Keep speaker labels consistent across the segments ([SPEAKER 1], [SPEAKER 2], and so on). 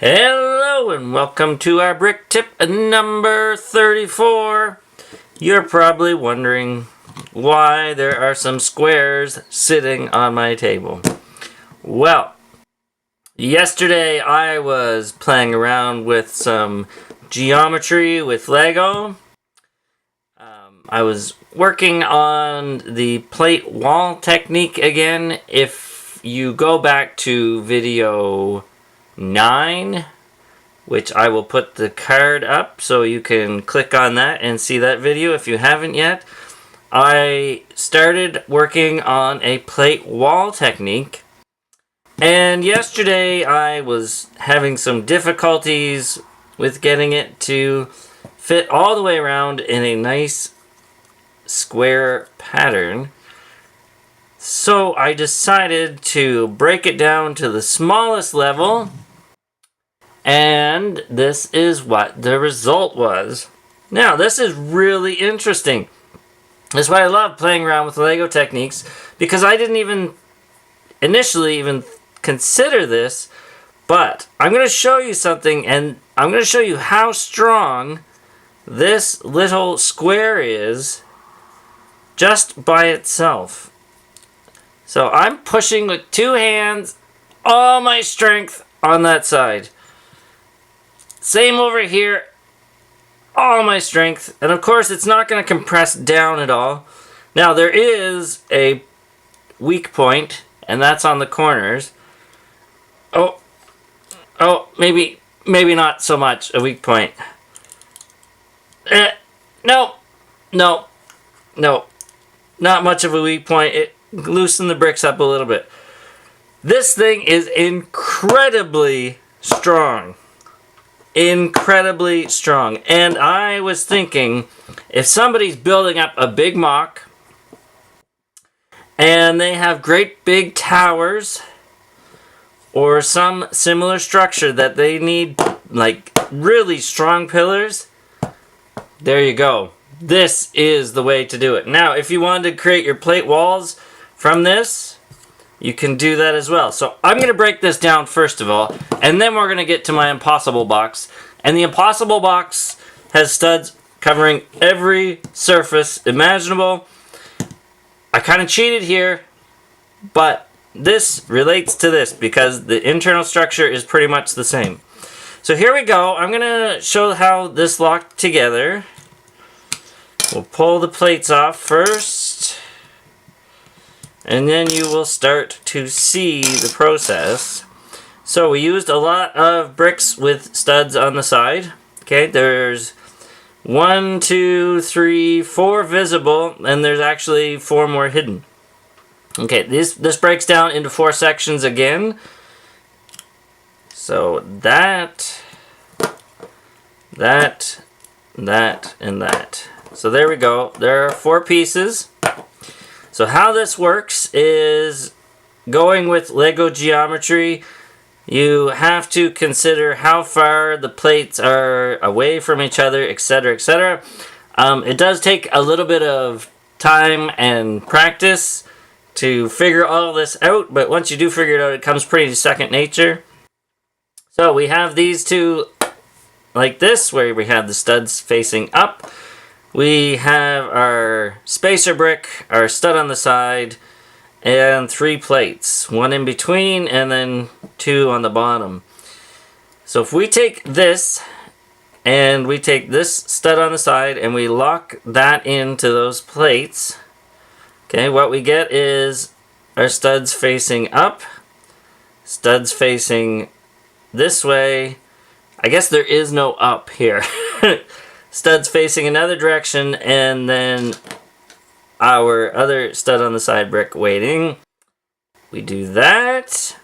[SPEAKER 1] Hello and welcome to our brick tip number 34. You're probably wondering why there are some squares sitting on my table. Well, yesterday I was playing around with some geometry with Lego. I was working on the plate wall technique again. If you go back to video 9, which I will put the card up so you can click on that and see that video if you haven't yet. I started working on a plate wall technique, and yesterday I was having some difficulties with getting it to fit all the way around in a nice square pattern. So I decided to break it down to the smallest level, and this is what the result was. Now, this is really interesting. That's why I love playing around with Lego techniques, because I didn't even initially even consider this, but I'm going to show you something, and I'm going to show you how strong this little square is just by itself. So I'm pushing with 2 hands, all my strength on that side. Same over here, all my strength. And of course it's not going to compress down at all. Now there is a weak point, and that's on the corners. Oh, maybe not so much a weak point. No, not much of a weak point. It loosened the bricks up a little bit. This thing is incredibly strong. Incredibly strong. And I was thinking, if somebody's building up a big MOC and they have great big towers or some similar structure that they need like really strong pillars, there you go. This is the way to do it. Now, if you wanted to create your plate walls from this, you can do that as well. So I'm going to break this down first of all, and then we're going to get to my Impossible box. And the Impossible box has studs covering every surface imaginable. I kind of cheated here, but this relates to this because the internal structure is pretty much the same. So here we go. I'm going to show how this locked together. We'll pull the plates off first, and then you will start to see the process. So we used a lot of bricks with studs on the side. Okay, there's 1, 2, 3, 4 visible, and there's actually 4 more hidden. Okay, this breaks down into 4 sections again. So that, and that. So there we go. There are 4 pieces. So how this works is, going with Lego geometry, you have to consider how far the plates are away from each other, etc., etc. It does take a little bit of time and practice to figure all this out, but once you do figure it out, it comes pretty second nature. So we have these 2 like this, where we have the studs facing up. We have our spacer brick, our stud on the side, and 3 plates. 1 in between, and then 2 on the bottom. So if we take this, and we take this stud on the side, and we lock that into those plates, okay, what we get is our studs facing up, studs facing this way. I guess there is no up here. Studs facing another direction, and then our other stud on the side brick waiting. We do that.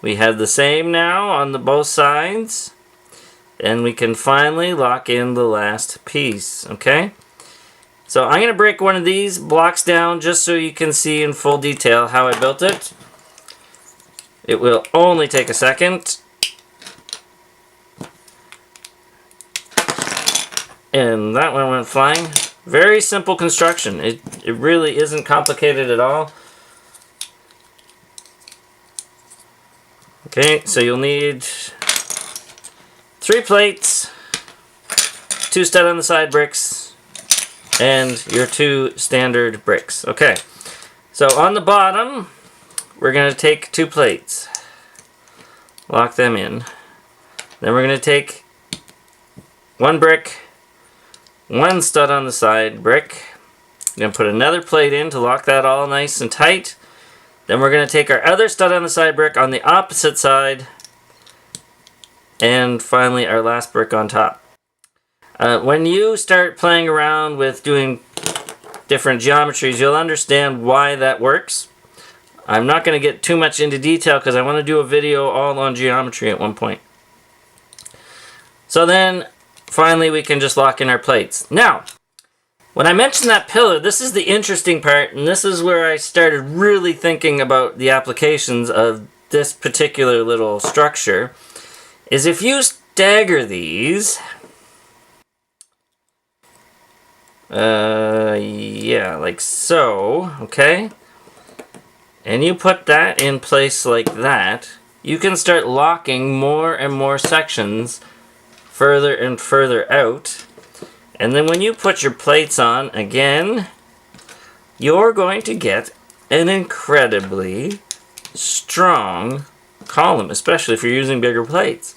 [SPEAKER 1] We have the same now on the both sides. And we can finally lock in the last piece, okay? So I'm going to break one of these blocks down just so you can see in full detail how I built it. It will only take a second. And that one went flying. Very simple construction. It really isn't complicated at all. Okay, so you'll need 3 plates, 2 stud on the side bricks, and your 2 standard bricks. Okay, so on the bottom, we're going to take 2 plates, lock them in. Then we're going to take 1 brick, 1 stud on the side brick. We're going to put another plate in to lock that all nice and tight. Then we're going to take our other stud on the side brick on the opposite side. And finally our last brick on top. When you start playing around with doing different geometries, you'll understand why that works. I'm not going to get too much into detail because I want to do a video all on geometry at one point. So then, finally, we can just lock in our plates. Now, when I mentioned that pillar, this is the interesting part, and this is where I started really thinking about the applications of this particular little structure, is if you stagger these, yeah, like so, okay? And you put that in place like that, you can start locking more and more sections further and further out. And then when you put your plates on again, you're going to get an incredibly strong column, especially if you're using bigger plates.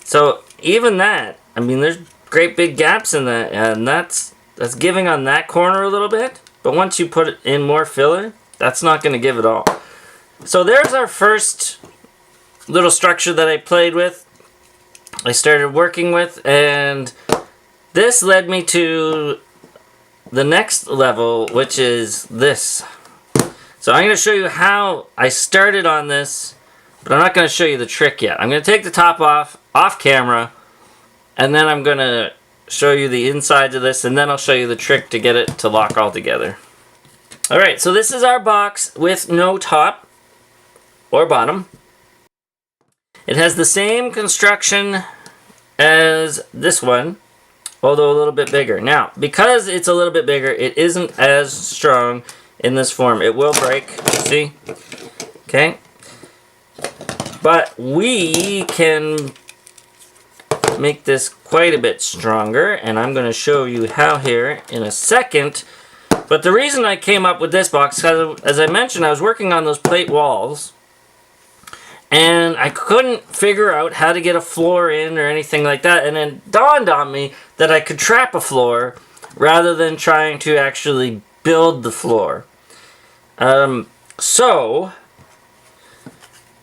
[SPEAKER 1] So even that, I mean, there's great big gaps in that, and that's giving on that corner a little bit, but once you put in more filler, that's not going to give it all. So there's our first little structure that I played with, I started working with, and this led me to the next level, which is this. So I'm going to show you how I started on this, but I'm not going to show you the trick yet. I'm going to take the top off camera, and then I'm going to show you the insides of this, and then I'll show you the trick to get it to lock all together. Alright, so this is our box with no top or bottom. It has the same construction as this one, although a little bit bigger. Now, because it's a little bit bigger, it isn't as strong in this form. It will break, see? Okay? But we can make this quite a bit stronger, and I'm going to show you how here in a second. But the reason I came up with this box, because as I mentioned, I was working on those plate walls, and I couldn't figure out how to get a floor in or anything like that, and then it dawned on me that I could trap a floor rather than trying to actually build the floor. So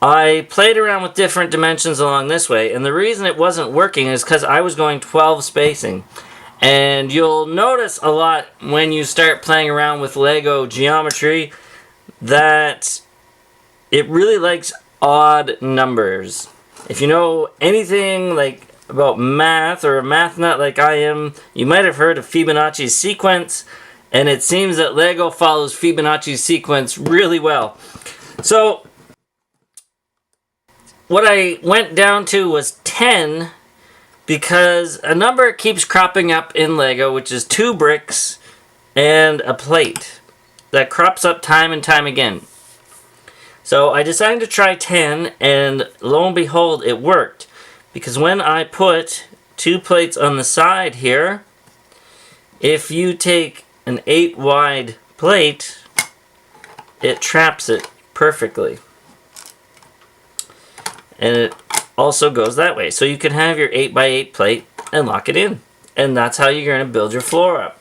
[SPEAKER 1] I played around with different dimensions along this way, and the reason it wasn't working is because I was going 12 spacing. And you'll notice a lot when you start playing around with Lego geometry that it really likes odd numbers. If you know anything like about math, or a math nut like I am, you might have heard of Fibonacci's sequence, and it seems that Lego follows Fibonacci's sequence really well. So what I went down to was 10, because a number keeps cropping up in Lego, which is 2 bricks and a plate that crops up time and time again. So I decided to try 10, and lo and behold, it worked. Because when I put 2 plates on the side here, if you take an 8 wide plate, it traps it perfectly. And it also goes that way. So you can have your 8x8 plate and lock it in. And that's how you're going to build your floor up.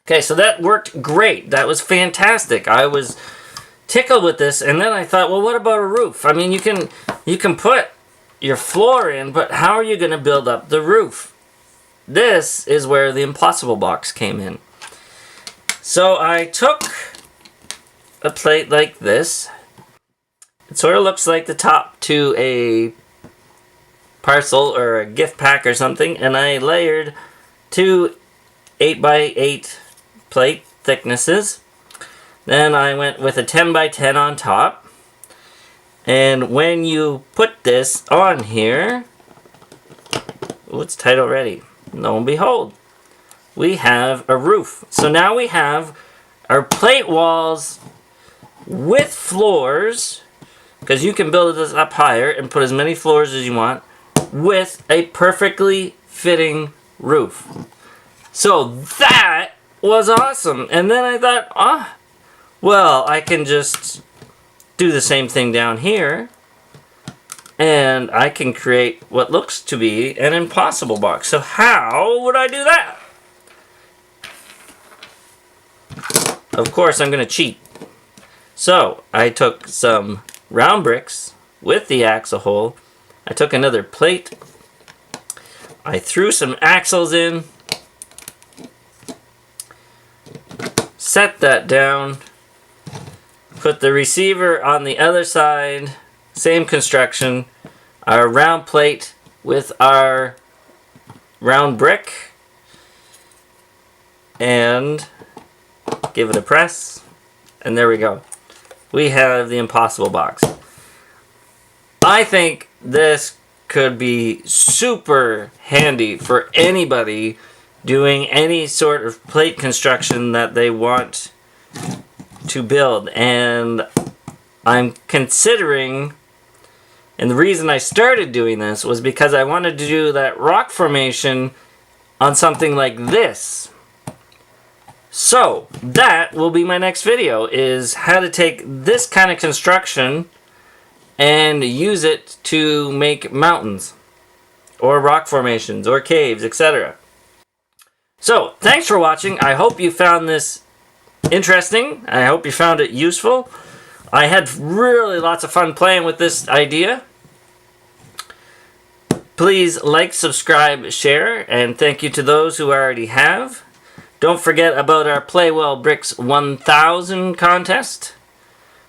[SPEAKER 1] Okay, so that worked great. That was fantastic. I was tickled with this, and then I thought, well, what about a roof? I mean, you can put your floor in, but how are you going to build up the roof? This is where the Impossible box came in. So I took a plate like this. It sort of looks like the top to a parcel or a gift pack or something, and I layered 2 8x8 plate thicknesses. Then I went with a 10x10 on top. And when you put this on here, oh, it's tight already. Lo and behold, we have a roof. So now we have our plate walls with floors, because you can build this up higher and put as many floors as you want. with a perfectly fitting roof. So that was awesome. And then I thought, well, I can just do the same thing down here, and I can create what looks to be an impossible box. So how would I do that? Of course, I'm going to cheat. So I took some round bricks with the axle hole. I took another plate. I threw some axles in. Set that down. Put the receiver on the other side. Same construction. Our round plate with our round brick. And give it a press. And there we go. We have the impossible box. I think this could be super handy for anybody doing any sort of plate construction that they want to build. And I'm considering, and the reason I started doing this was because I wanted to do that rock formation on something like this. So that will be my next video, is how to take this kind of construction and use it to make mountains or rock formations or caves, etc. So thanks for watching. I hope you found this interesting. I hope you found it useful. I had really lots of fun playing with this idea. Please like, subscribe, share, and thank you to those who already have. Don't forget about our Playwell Bricks 1000 contest,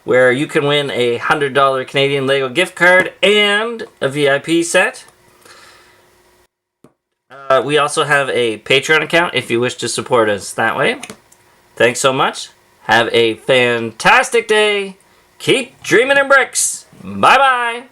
[SPEAKER 1] where you can win a $100 Canadian Lego gift card and a VIP set. We also have a Patreon account if you wish to support us that way. Thanks so much. Have a fantastic day. Keep dreaming in bricks. Bye-bye.